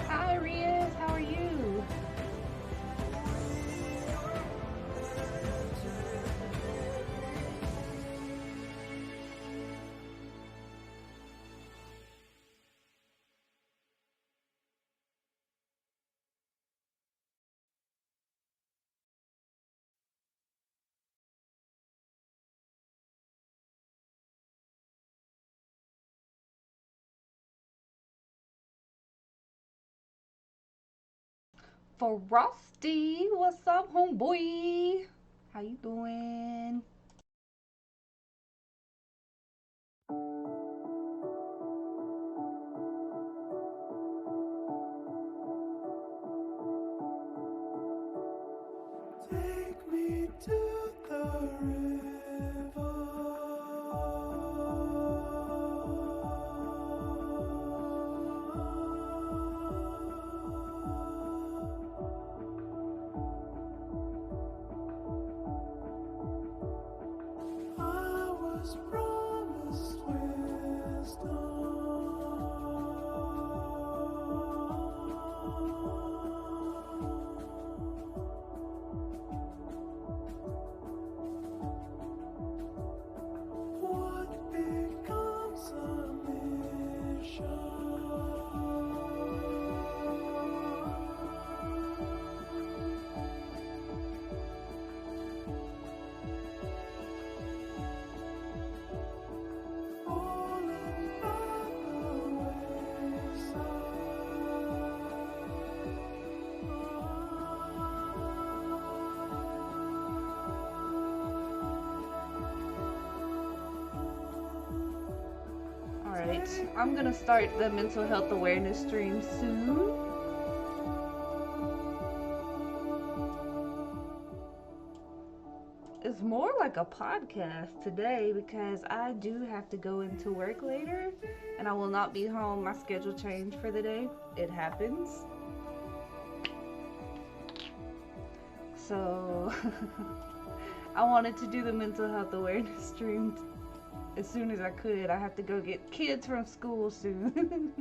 Hi, Riaz. How are you? Frosty, what's up, homeboy? How you doing? Take me to the river. I was promised what becomes a mission? Falling by the Alright, I'm gonna start the mental health awareness stream soon. It's more like a podcast today because I do have to go into work later and I will not be home. My schedule changed for the day. It happens. So I wanted to do the mental health awareness stream as soon as I could. I have to go get kids from school soon.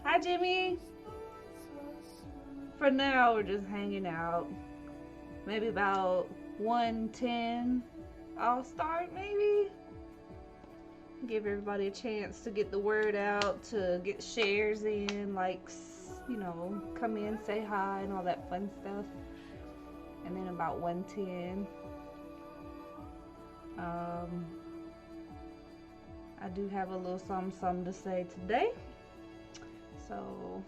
Hi, Jimmy. For now, we're just hanging out. Maybe about 1:10 I'll start, maybe. Give everybody a chance to get the word out, to get shares in, likes, come in, say hi, and all that fun stuff. And then about 1:10, I do have a little something to say today. So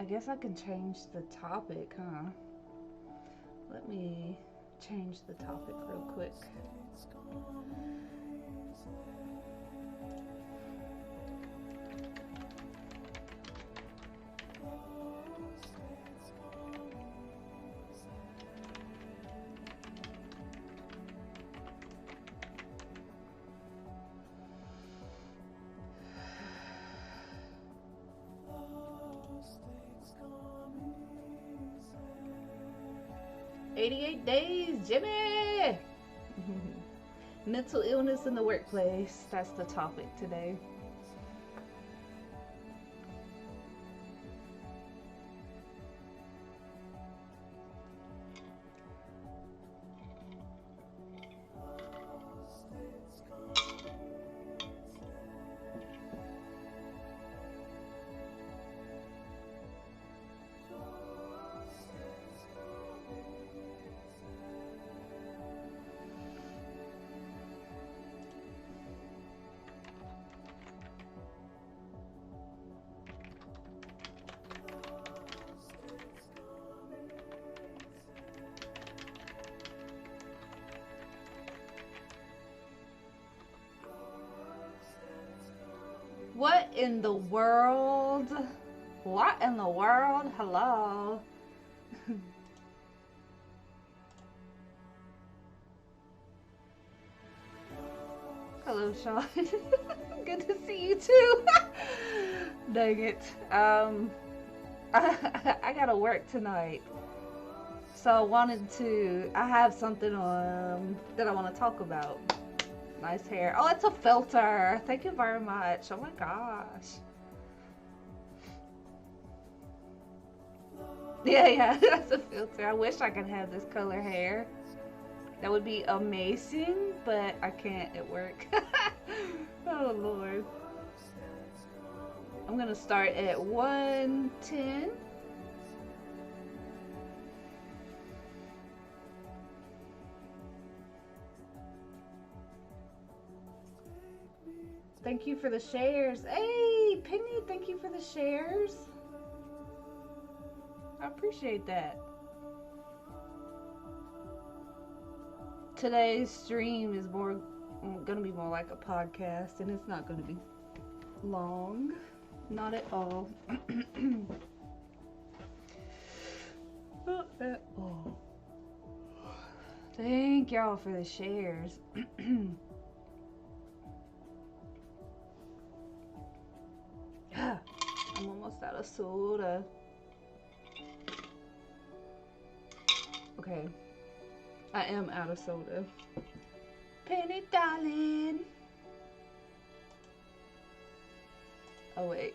guess I can change the topic, huh? Let me change the topic real quick. Lost, it's gone easy. 88 days, Jimmy! Mental illness in the workplace. That's the topic today. Lost, it's gone easy. Lost, it's gone What in the world? What in the world? Hello? Hello, Sean. Good to see you too. Dang it. I gotta work tonight. So I have something that I want to talk about. Nice hair. Oh, it's a filter. Thank you very much. Oh my gosh. Yeah, that's a filter. I wish I could have this color hair. That would be amazing, but I can't at work. Oh Lord. I'm gonna start at 110. Thank you for the shares. Hey, Penny, thank you for the shares. I appreciate that. Today's stream is gonna be more like a podcast, and it's not gonna be long. Not at all. Not at all. Thank y'all for the shares. I'm almost out of soda. Okay. I am out of soda. Penny darling. Oh wait.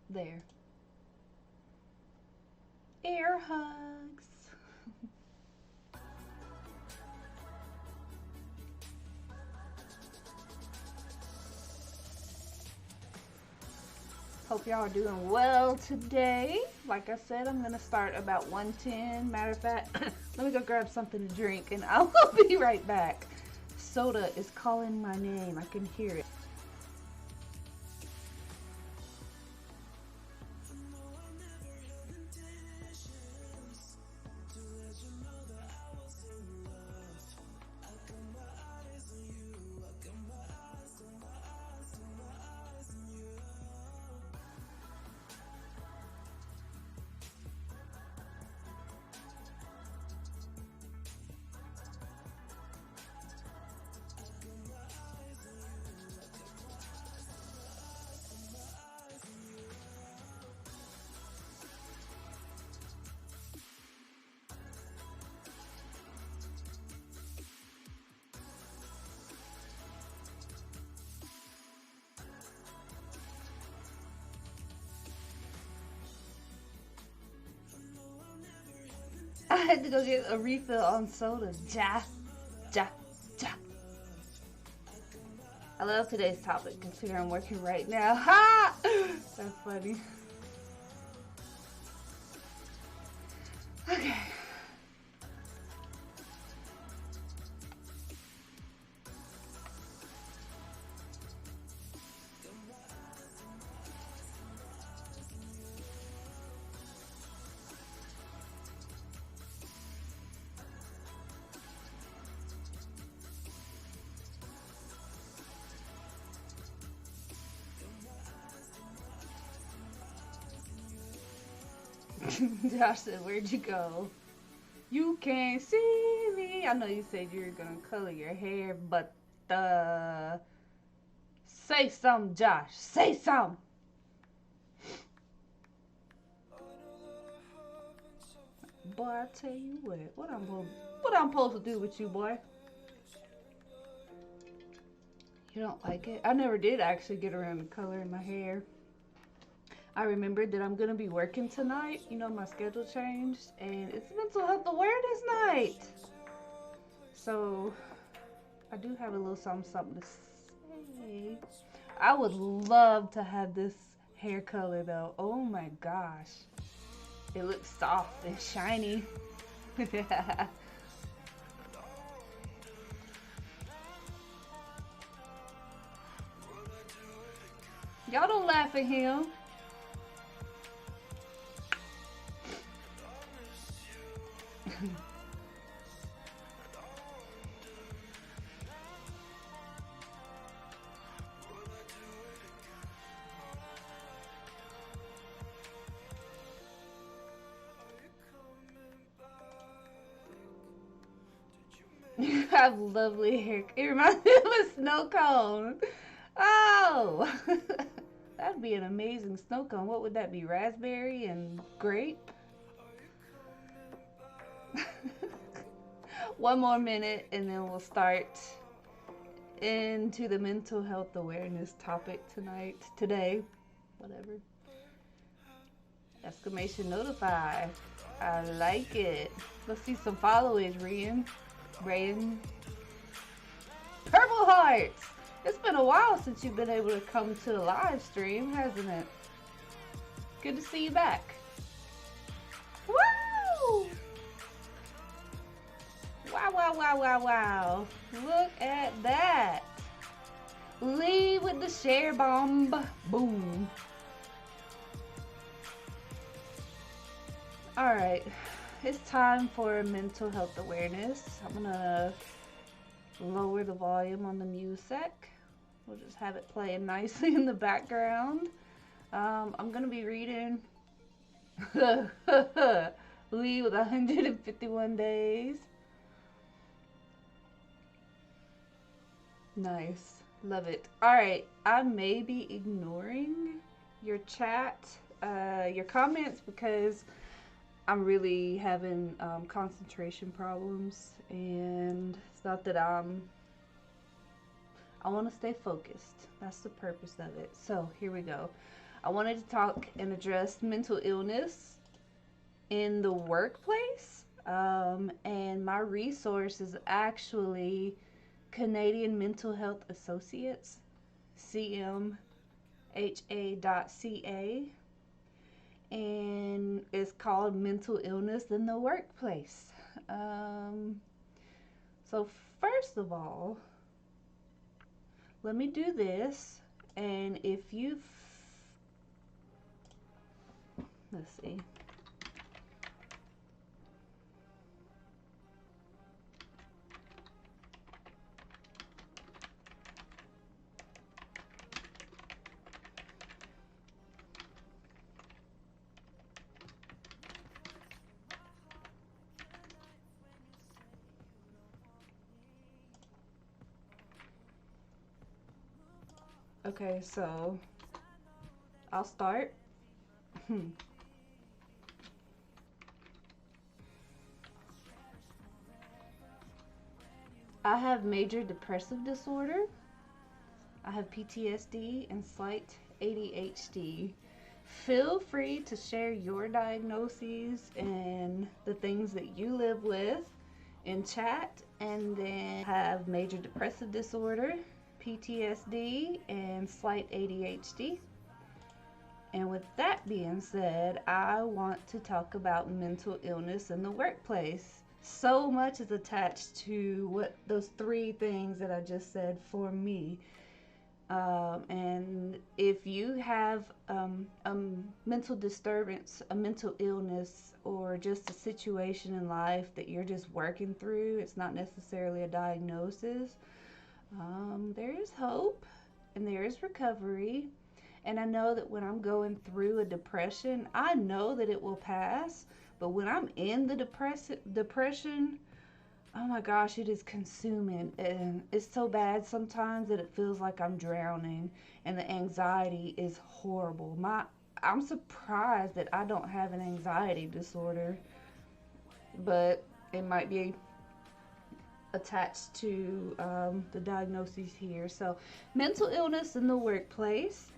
There. Air hugs. Hope y'all are doing well today. Like I said, I'm gonna start about 110. Matter of fact, let me go grab something to drink and I will be right back. Soda is calling my name. I can hear it. I had to go get a refill on soda. Ja. I love today's topic considering I'm working right now. Ha! That's funny. Okay. Josh said, where'd you go? You can't see me. I know you said you were gonna color your hair, but say something, Josh. Say something. Boy, I tell you what I'm supposed to do with you, boy? You don't like it? I never did actually get around to coloring my hair. I remembered that I'm gonna be working tonight. You know, my schedule changed, and it's mental health awareness night. So I do have a little something to say. I would love to have this hair color though. Oh my gosh. It looks soft and shiny. Y'all don't laugh at him. You have lovely hair. It reminds me of a snow cone. Oh, that'd be an amazing snow cone. What would that be? Raspberry and grape? One more minute and then we'll start into the mental health awareness topic today, whatever. Exclamation notify. I like it. Let's see some followers, Rian. Purple hearts. It's been a while since you've been able to come to the live stream, hasn't it? Good to see you back. Woo! Wow, wow, wow, wow, wow. Look at that. Lee with the share bomb. Boom. All right. It's time for mental health awareness. I'm gonna lower the volume on the music. We'll just have it playing nicely in the background. I'm gonna be reading Lee with 151 days. Nice. Love it. All right. I may be ignoring your chat, your comments, because I'm really having concentration problems, and it's not that I want to stay focused. That's the purpose of it. So here we go. I wanted to talk and address mental illness in the workplace, and my resource is actually Canadian Mental Health Associates, CMHA.ca. And it's called Mental Illness in the Workplace. So first of all, let me do this, and if you, let's see. Okay, so I'll start. I have major depressive disorder. I have PTSD and slight ADHD. Feel free to share your diagnoses and the things that you live with in chat. And then have major depressive disorder, PTSD, and slight ADHD. And with that being said, I want to talk about mental illness in the workplace. So much is attached to what those three things that I just said for me. And if you have a mental disturbance, a mental illness, or just a situation in life that you're just working through, it's not necessarily a diagnosis. There is hope and there is recovery. And I know that when I'm going through a depression, I know that it will pass. But when I'm in the depression, oh my gosh, it is consuming. And it's so bad sometimes that it feels like I'm drowning. And the anxiety is horrible. I'm surprised that I don't have an anxiety disorder, but it might be attached to the diagnoses here. So, mental illness in the workplace.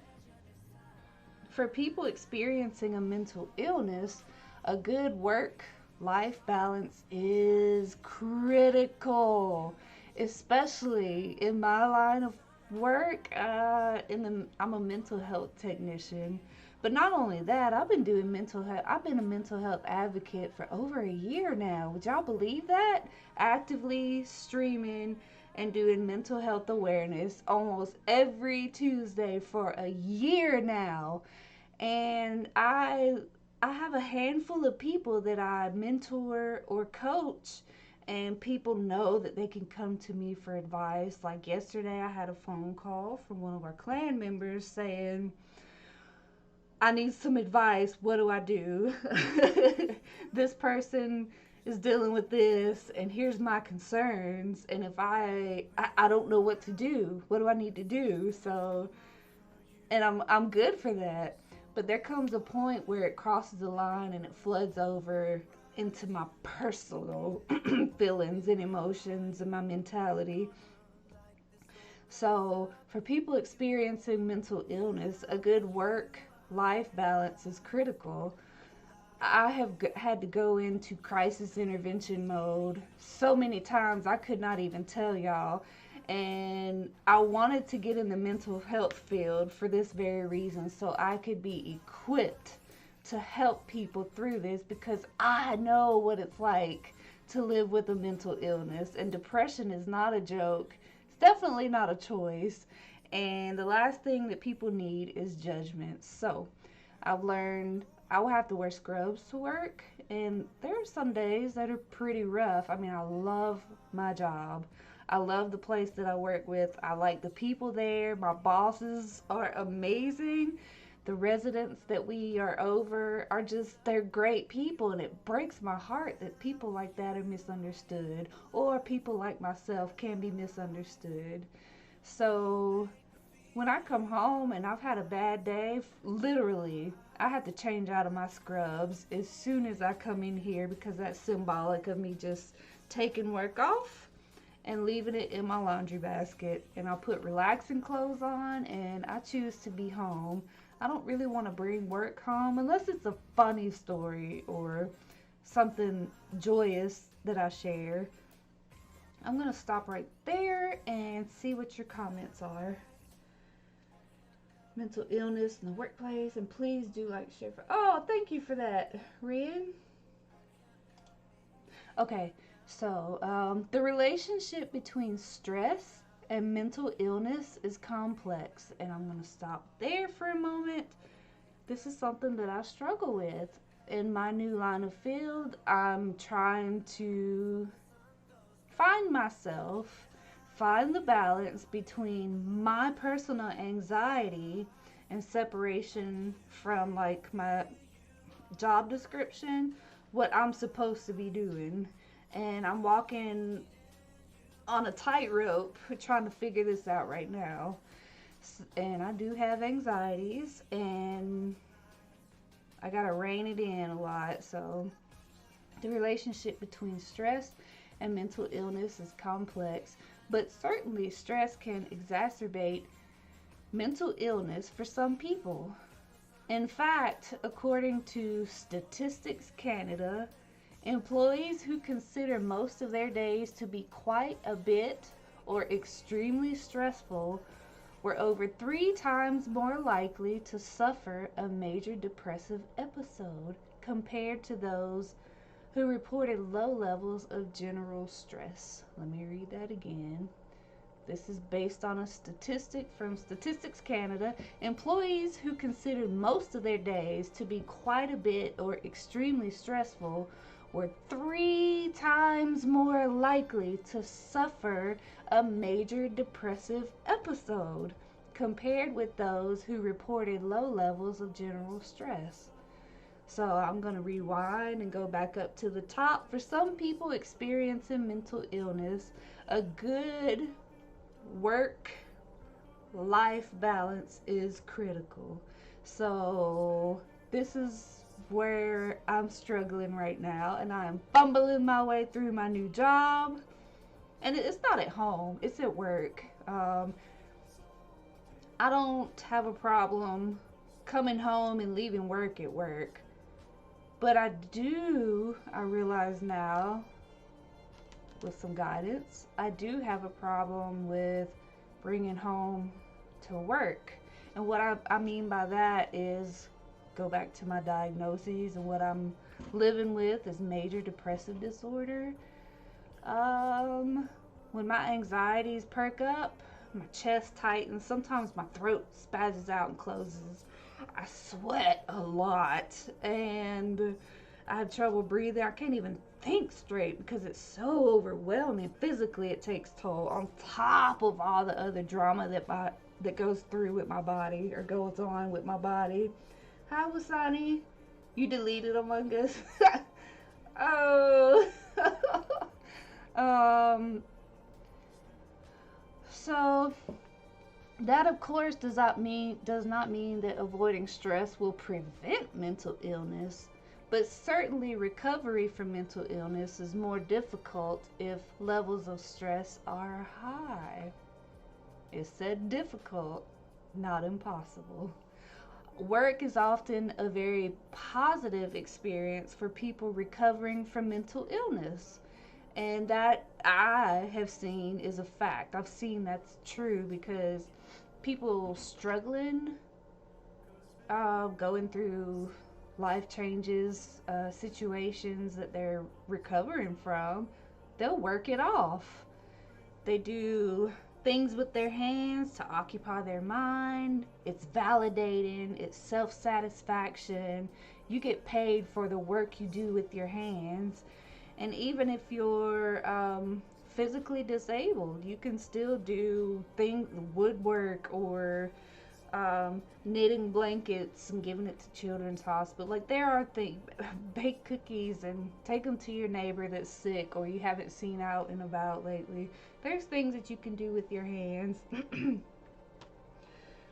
For people experiencing a mental illness, a good work life balance is critical, especially in my line of work. I'm a mental health technician. But not only that, I've been doing mental health. I've been a mental health advocate for over a year now. Would y'all believe that? Actively streaming and doing mental health awareness almost every Tuesday for a year now. And I have a handful of people that I mentor or coach, and people know that they can come to me for advice. Like yesterday, I had a phone call from one of our clan members saying, I need some advice. What do I do? This person is dealing with this, and here's my concerns. And if I don't know what to do. What do I need to do? So, and I'm good for that. But there comes a point where it crosses the line and it floods over into my personal feelings and emotions and my mentality. So, for people experiencing mental illness, a good work life balance is critical. I have had to go into crisis intervention mode so many times I could not even tell y'all. And I wanted to get in the mental health field for this very reason, so I could be equipped to help people through this, because I know what it's like to live with a mental illness. And depression is not a joke, it's definitely not a choice. And the last thing that people need is judgment. So I've learned I will have to wear scrubs to work, and there are some days that are pretty rough. I mean, I love my job. I love the place that I work with. I like the people there. My bosses are amazing. The residents that we are over are just, they're great people, and it breaks my heart that people like that are misunderstood, or people like myself can be misunderstood. So when I come home and I've had a bad day, literally, I have to change out of my scrubs as soon as I come in here, because that's symbolic of me just taking work off and leaving it in my laundry basket. And I'll put relaxing clothes on and I choose to be home. I don't really want to bring work home unless it's a funny story or something joyous that I share. I'm going to stop right there and see what your comments are. Mental illness in the workplace, and please do like, share. Oh, thank you for that, Rian. Okay, so the relationship between stress and mental illness is complex, and I'm going to stop there for a moment. This is something that I struggle with. In my new line of field, I'm trying to find myself, find the balance between my personal anxiety and separation from like my job description, what I'm supposed to be doing. And I'm walking on a tightrope trying to figure this out right now. And I do have anxieties, and I gotta rein it in a lot. So the relationship between stress and mental illness is complex, but certainly stress can exacerbate mental illness for some people. In fact, according to Statistics Canada, employees who consider most of their days to be quite a bit or extremely stressful were over 3 times more likely to suffer a major depressive episode compared to those who reported low levels of general stress. Let me read that again. This is based on a statistic from Statistics Canada. Employees who considered most of their days to be quite a bit or extremely stressful were 3 times more likely to suffer a major depressive episode compared with those who reported low levels of general stress. So I'm going to rewind and go back up to the top. For some people experiencing mental illness, a good work life balance is critical. So this is where I'm struggling right now, and I'm fumbling my way through my new job. And it's not at home, it's at work. I don't have a problem coming home and leaving work at work. But I realize now, with some guidance, I do have a problem with bringing home to work. And what I mean by that is go back to my diagnoses, and what I'm living with is major depressive disorder. When my anxieties perk up, my chest tightens, sometimes my throat spazzes out and closes. I sweat a lot, and I have trouble breathing. I can't even think straight because it's so overwhelming. Physically, it takes toll on top of all the other drama that goes through with my body, or goes on with my body. Hi, Wasani. You deleted Among Us. Oh. So that, of course, does not mean that avoiding stress will prevent mental illness, but certainly recovery from mental illness is more difficult if levels of stress are high. It said difficult, not impossible. Work is often a very positive experience for people recovering from mental illness. And that I have seen is a fact. I've seen that's true because people struggling, going through life changes, situations that they're recovering from, they'll work it off. They do things with their hands to occupy their mind. It's validating, it's self satisfaction. You get paid for the work you do with your hands. And even if you're physically disabled, you can still do things, woodwork, or knitting blankets and giving it to children's hospital. Like, there are things, bake cookies and take them to your neighbor that's sick or you haven't seen out and about lately. There's things that you can do with your hands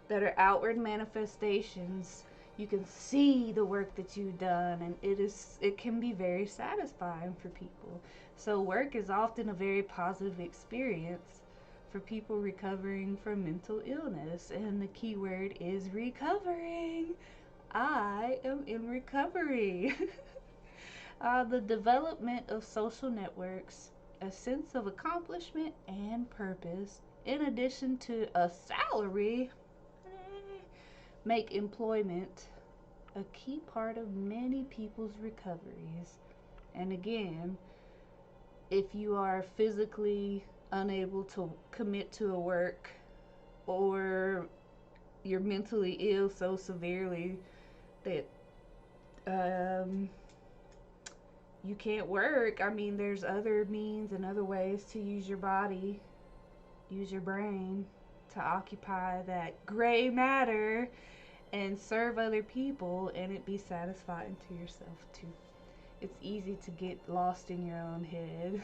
that are outward manifestations. You can see the work that you've done, and it can be very satisfying for people. So work is often a very positive experience for people recovering from mental illness, and the key word is recovering. I am in recovery. The development of social networks, a sense of accomplishment and purpose, in addition to a salary, make employment a key part of many people's recoveries. And again, if you are physically unable to commit to a work, or you're mentally ill so severely that you can't work, I mean, there's other means and other ways to use your body, use your brain to occupy that gray matter and serve other people, and it be satisfying to yourself too. It's easy to get lost in your own head.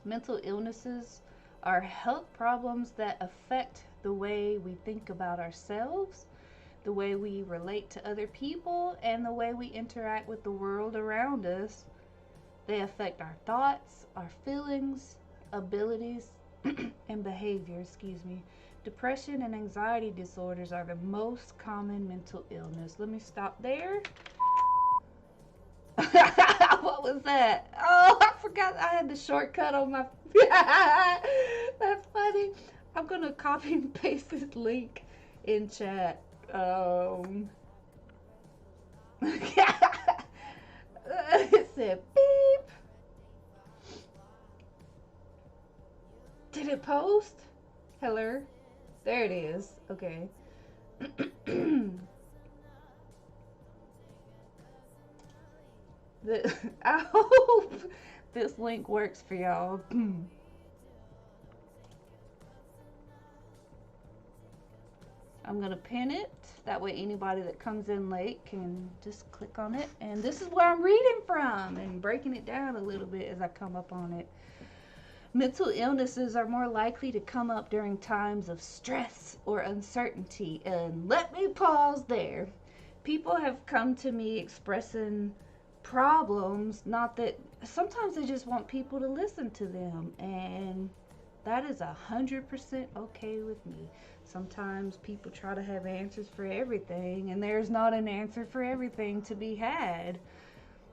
Mental illnesses are health problems that affect the way we think about ourselves, the way we relate to other people, and the way we interact with the world around us. They affect our thoughts, our feelings, abilities, and behavior, Depression and anxiety disorders are the most common mental illness. Let me stop there. What was that? Oh, I forgot I had the shortcut on my... That's funny. I'm going to copy and paste this link in chat. It said beep. Did it post? Hello? There it is. Okay. I hope this link works for y'all. I'm gonna pin it. That way anybody that comes in late can just click on it. And this is where I'm reading from and breaking it down a little bit as I come up on it. Mental illnesses are more likely to come up during times of stress or uncertainty. And let me pause there. People have come to me expressing problems, not that sometimes they just want people to listen to them. And that is 100% okay with me. Sometimes people try to have answers for everything, and there's not an answer for everything to be had.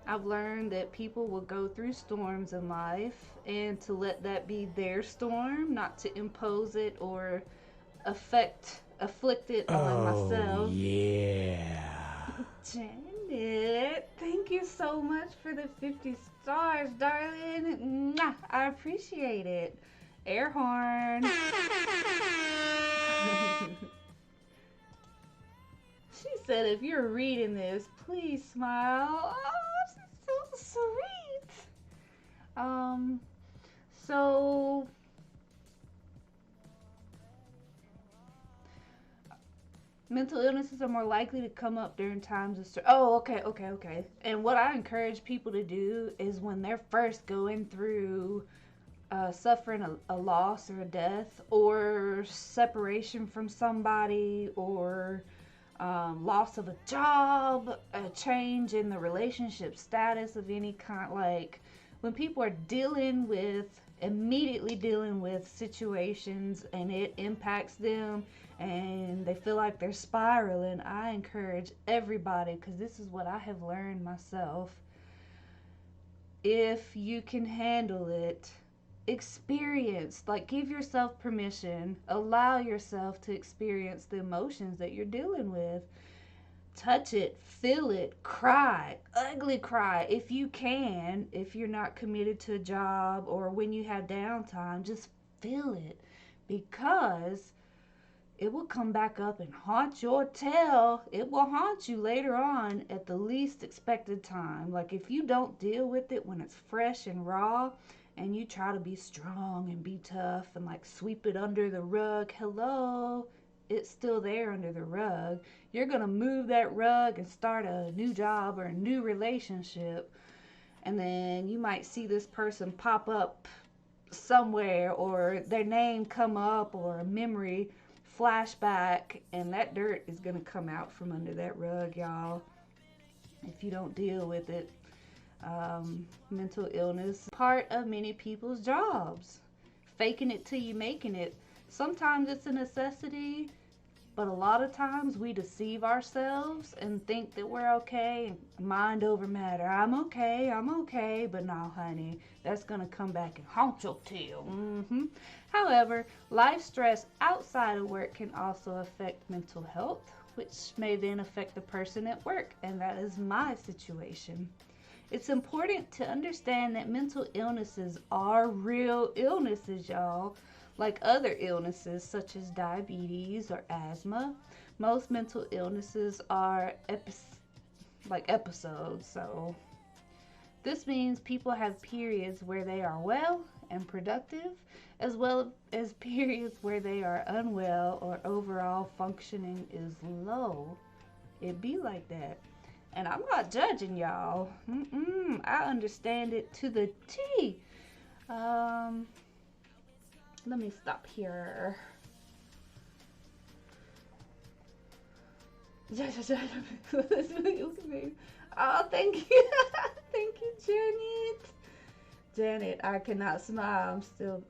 I've learned that people will go through storms in life, and to let that be their storm, not to impose it or afflict it on myself. Yeah. Janet, thank you so much for the 50 stars, darling. Mwah, I appreciate it. Air horn. She said, if you're reading this, please smile. Oh, she's so sweet. So mental illnesses are more likely to come up during times of stress. Oh, okay. And what I encourage people to do is when they're first going through suffering a loss or a death or separation from somebody or loss of a job, a change in the relationship status of any kind, like when people are immediately dealing with situations and it impacts them and they feel like they're spiraling, I encourage everybody, because this is what I have learned myself. If you can handle it, experience, like give yourself permission, allow yourself to experience the emotions that you're dealing with. Touch it, feel it, cry, ugly cry if you can. If you're not committed to a job or when you have downtime, just feel it, because it will come back up and haunt your tail. It will haunt you later on at the least expected time. Like if you don't deal with it when it's fresh and raw, and you try to be strong and be tough and like sweep it under the rug, hello, it's still there under the rug. You're gonna move that rug and start a new job or a new relationship, and then you might see this person pop up somewhere or their name come up or a memory flashback, and that dirt is gonna come out from under that rug, y'all, if you don't deal with it. Mental illness, part of many people's jobs. Faking it till you making it. Sometimes it's a necessity, but a lot of times we deceive ourselves and think that we're okay. Mind over matter. I'm okay, but no, honey, that's gonna come back and haunt your tail. However, life stress outside of work can also affect mental health, which may then affect the person at work, and that is my situation. It's important to understand that mental illnesses are real illnesses, y'all. Like other illnesses such as diabetes or asthma, most mental illnesses are episodes. So this means people have periods where they are well and productive, as well as periods where they are unwell or overall functioning is low. It be like that. And I'm not judging y'all. I understand it to the T. Let me stop here. Oh, thank you. Thank you, Janet. Janet, I cannot smile. I'm still...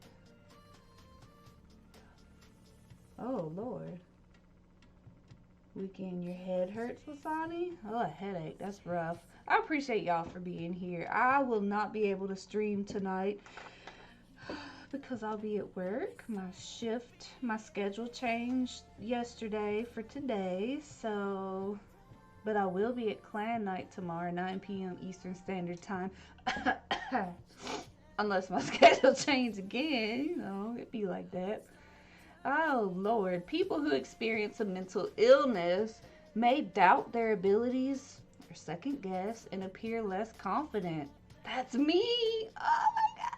Oh, Lord. Weekend, your head hurts, Wasani? Oh, a headache. That's rough. I appreciate y'all for being here. I will not be able to stream tonight because I'll be at work. My schedule changed yesterday for today, so... But I will be at clan night tomorrow, 9 p.m. Eastern Standard Time. Unless my schedule changes again, you know, it'd be like that. Oh, Lord. People who experience a mental illness may doubt their abilities or second guess and appear less confident. That's me. Oh, my God.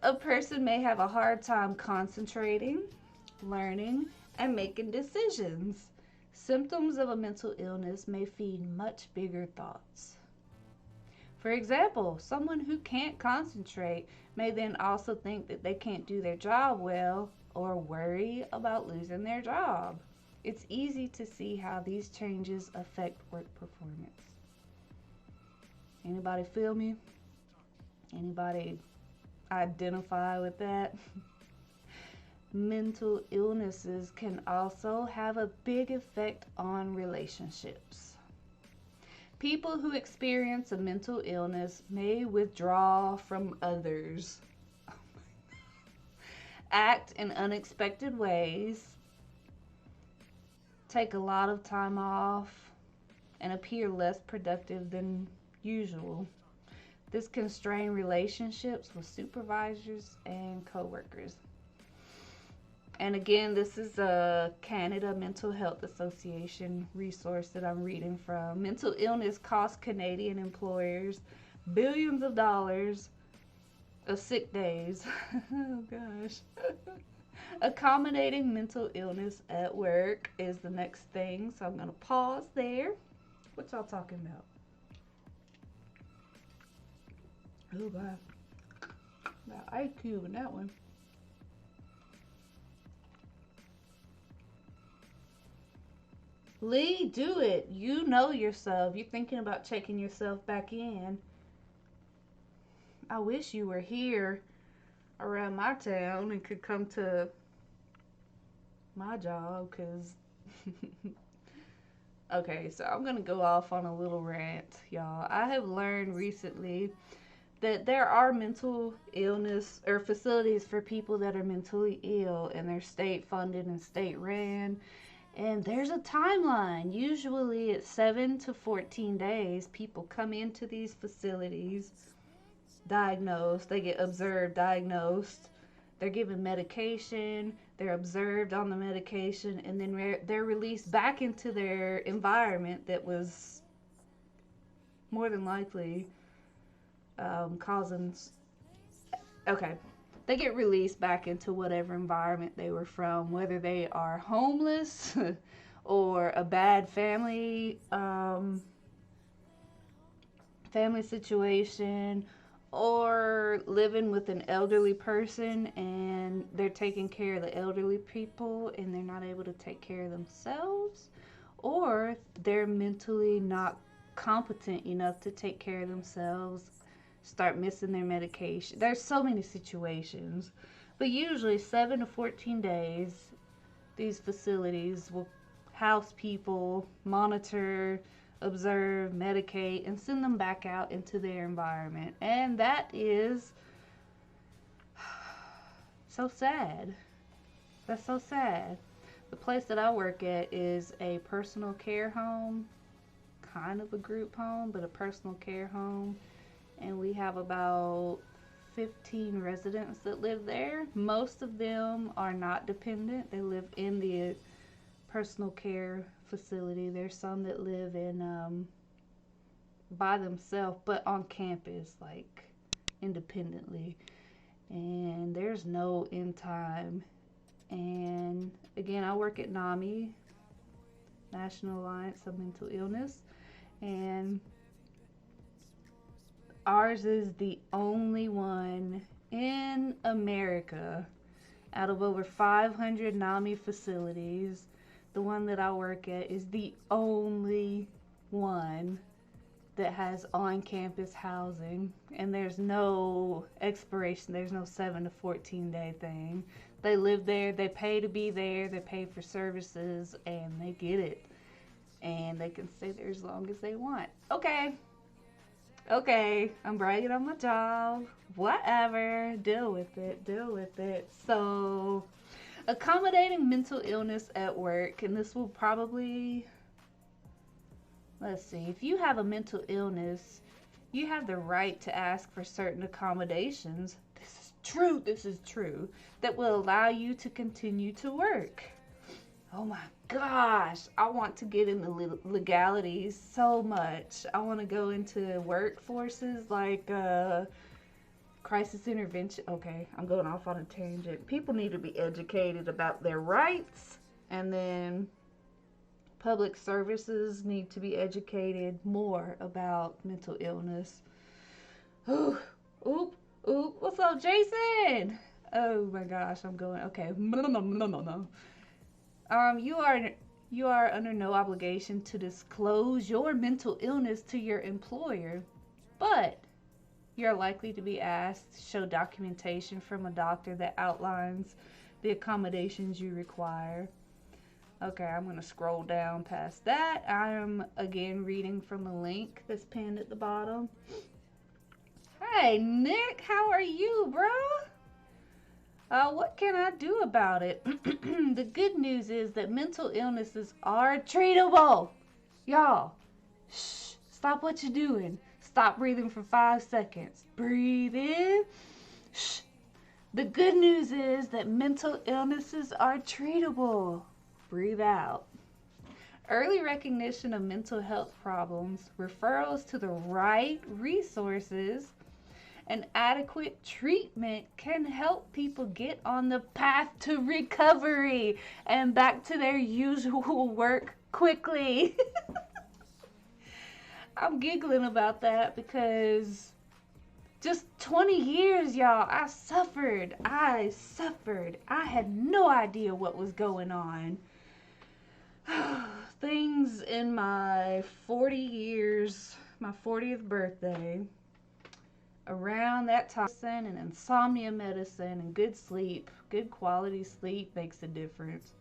A person may have a hard time concentrating, learning, and making decisions. Symptoms of a mental illness may feed much bigger thoughts. For example, someone who can't concentrate may then also think that they can't do their job well or worry about losing their job. It's easy to see how these changes affect work performance. Anybody feel me? Anybody identify with that? Mental illnesses can also have a big effect on relationships. People who experience a mental illness may withdraw from others, act in unexpected ways, take a lot of time off, and appear less productive than usual. This can strain relationships with supervisors and coworkers. And again, this is a Canada Mental Health Association resource that I'm reading from. Mental illness costs Canadian employers billions of dollars of sick days. Oh gosh. Accommodating mental illness at work is the next thing, so I'm going to pause there. What y'all talking about? Oh god. Got IQ in that one. Lee, do it. You know yourself. You're thinking about checking yourself back in. I wish you were here around my town and could come to my job, because okay, so I'm gonna go off on a little rant, y'all. I have learned recently that there are mental illness or facilities for people that are mentally ill, and they're state funded and state ran. And there's a timeline. Usually it's 7 to 14 days. People come into these facilities diagnosed. They get observed, diagnosed. They're given medication. They're observed on the medication. And then they're released back into their environment that was more than likely causing... Okay. They get released back into whatever environment they were from, whether they are homeless or a bad family situation, or living with an elderly person and they're taking care of the elderly people and they're not able to take care of themselves, or they're mentally not competent enough to take care of themselves, start missing their medication. There's so many situations, but usually 7 to 14 days these facilities will house people, monitor, observe, medicate, and send them back out into their environment. And that is so sad. That's so sad. The place that I work at is a personal care home, kind of a group home, but a personal care home. And we have about 15 residents that live there. Most of them are not dependent. They live in the personal care facility. There's some that live in by themselves, but on campus, like independently. And there's no end time. And again, I work at NAMI, National Alliance of Mental Illness, and ours is the only one in America out of over 500 NAMI facilities. The one that I work at is the only one that has on-campus housing, and there's no expiration. There's no 7 to 14 day thing. They live there, they pay to be there, they pay for services, and they get it. And they can stay there as long as they want. Okay, I'm bragging on my job. Whatever. Deal with it. So, accommodating mental illness at work, and this will probably... Let's see. If you have a mental illness, you have the right to ask for certain accommodations. This is true. That will allow you to continue to work. Oh my gosh, I want to get into legalities so much. I want to go into workforces like crisis intervention. Okay, I'm going off on a tangent. People need to be educated about their rights And then public services need to be educated more about mental illness. Ooh, oop, oop. What's up, Jason? Oh my gosh, I'm going. Okay. No. You are under no obligation to disclose your mental illness to your employer, but you're likely to be asked to show documentation from a doctor that outlines the accommodations you require. Okay, I'm going to scroll down past that. I am again reading from the link that's pinned at the bottom. Hey, Nick, how are you, bro? What can I do about it? The good news is that mental illnesses are treatable. Y'all, shh, stop what you're doing. Stop breathing for 5 seconds. Breathe in. Shh. The good news is that mental illnesses are treatable. Breathe out. Early recognition of mental health problems, referrals to the right resources, and adequate treatment can help people get on the path to recovery and back to their usual work quickly. I'm giggling about that because just 20 years, y'all, I suffered. I had no idea what was going on. Things in my 40 years, my 40th birthday, around that time, and insomnia medicine and good sleep, good quality sleep makes a difference.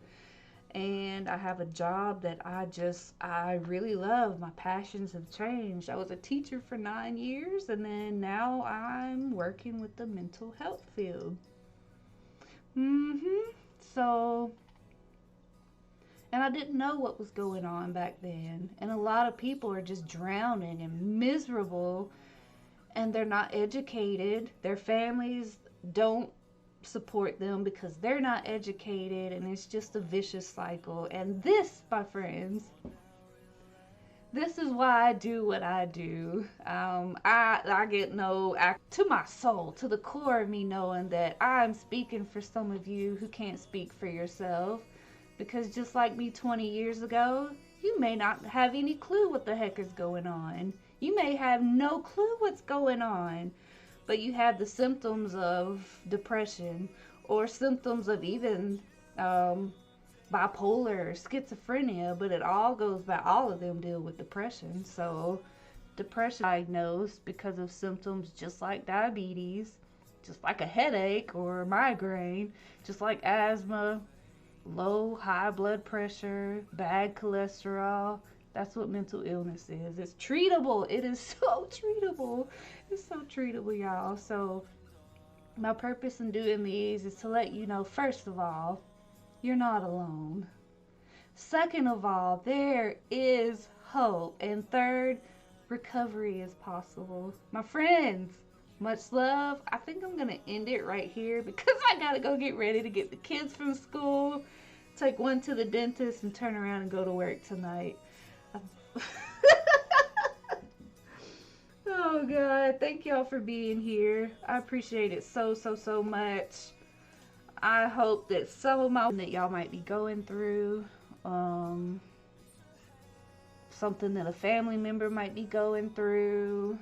And I have a job that I really love. My passions have changed. I was a teacher for 9 years, and then now I'm working with the mental health field. So, and I didn't know what was going on back then. And a lot of people are just drowning and miserable, and they're not educated. Their families don't support them because they're not educated, and it's just a vicious cycle. And this, my friends, this is why I do what I do. I get to my soul, to the core of me, knowing that I'm speaking for some of you who can't speak for yourself, because just like me 20 years ago, you may not have any clue what the heck is going on. You may have no clue what's going on, but you have the symptoms of depression or symptoms of even bipolar or schizophrenia, but it all goes by, all of them deal with depression. So depression diagnosed because of symptoms just like diabetes, just like a headache or migraine, just like asthma, low, high blood pressure, bad cholesterol. That's what mental illness is. It's treatable. It is so treatable. It's so treatable, y'all. So my purpose in doing these is to let you know, first of all, you're not alone. Second of all, there is hope. And third, recovery is possible. My friends, much love. I think I'm going to end it right here because I got to go get ready to get the kids from school, take one to the dentist, and turn around and go to work tonight. Oh God, thank y'all for being here. I appreciate it so much. I hope that some of my that y'all might be going through, something that a family member might be going through.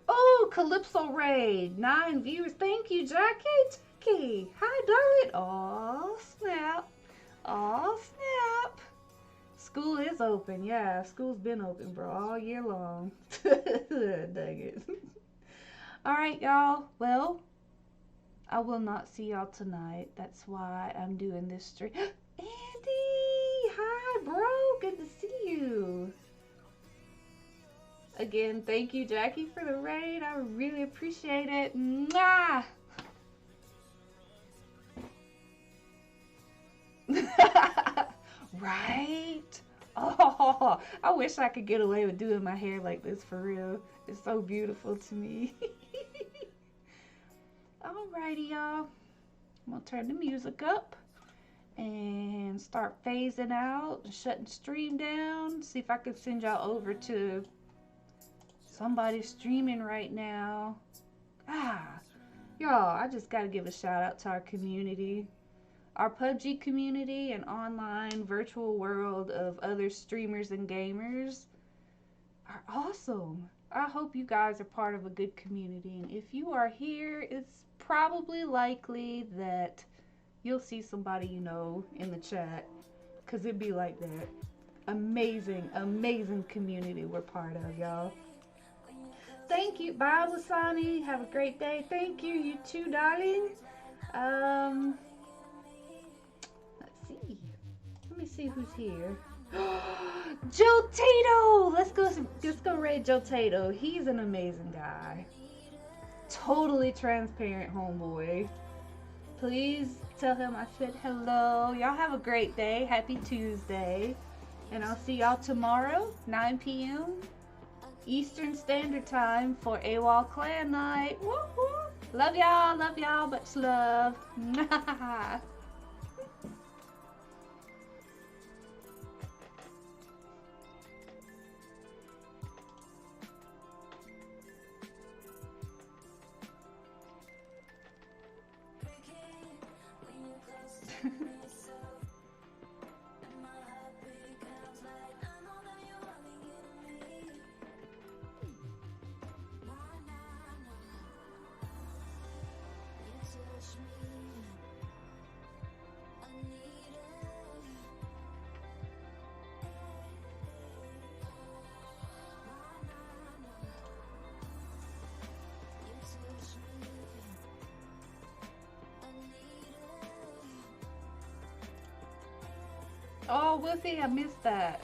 Oh, Calypso Raid, 9 viewers. Thank you, Jackie. Hi, darling. Oh snap. School is open. Yeah, school's been open, bro, all year long. Dang it. All right, y'all. Well, I will not see y'all tonight. That's why I'm doing this stream. Andy! Hi, bro. Good to see you. Again, thank you, Jackie, for the raid. I really appreciate it. Mwah! Right? Oh, I wish I could get away with doing my hair like this for real. It's so beautiful to me. Alrighty, y'all. I'm gonna turn the music up and start phasing out, shutting stream down. See if I can send y'all over to somebody streaming right now. Y'all, I just gotta give a shout out to our community. Our PUBG community and online virtual world of other streamers and gamers are awesome. I hope you guys are part of a good community. And if you are here, it's probably likely that you'll see somebody you know in the chat. Because it'd be like that. Amazing, amazing community we're part of, y'all. Thank you. Bye, Lasani. Have a great day. Thank you. You too, darling. Let's see. Let me see who's here. Joe Tato! Let's go raid Joe Tato. He's an amazing guy. Totally transparent homeboy. Please tell him I said hello. Y'all have a great day. Happy Tuesday. And I'll see y'all tomorrow, 9 p.m. Eastern Standard Time for AWOL Clan Night. Woo woo. Love y'all. Love y'all. Much love. Oh, Wolfie, I missed that.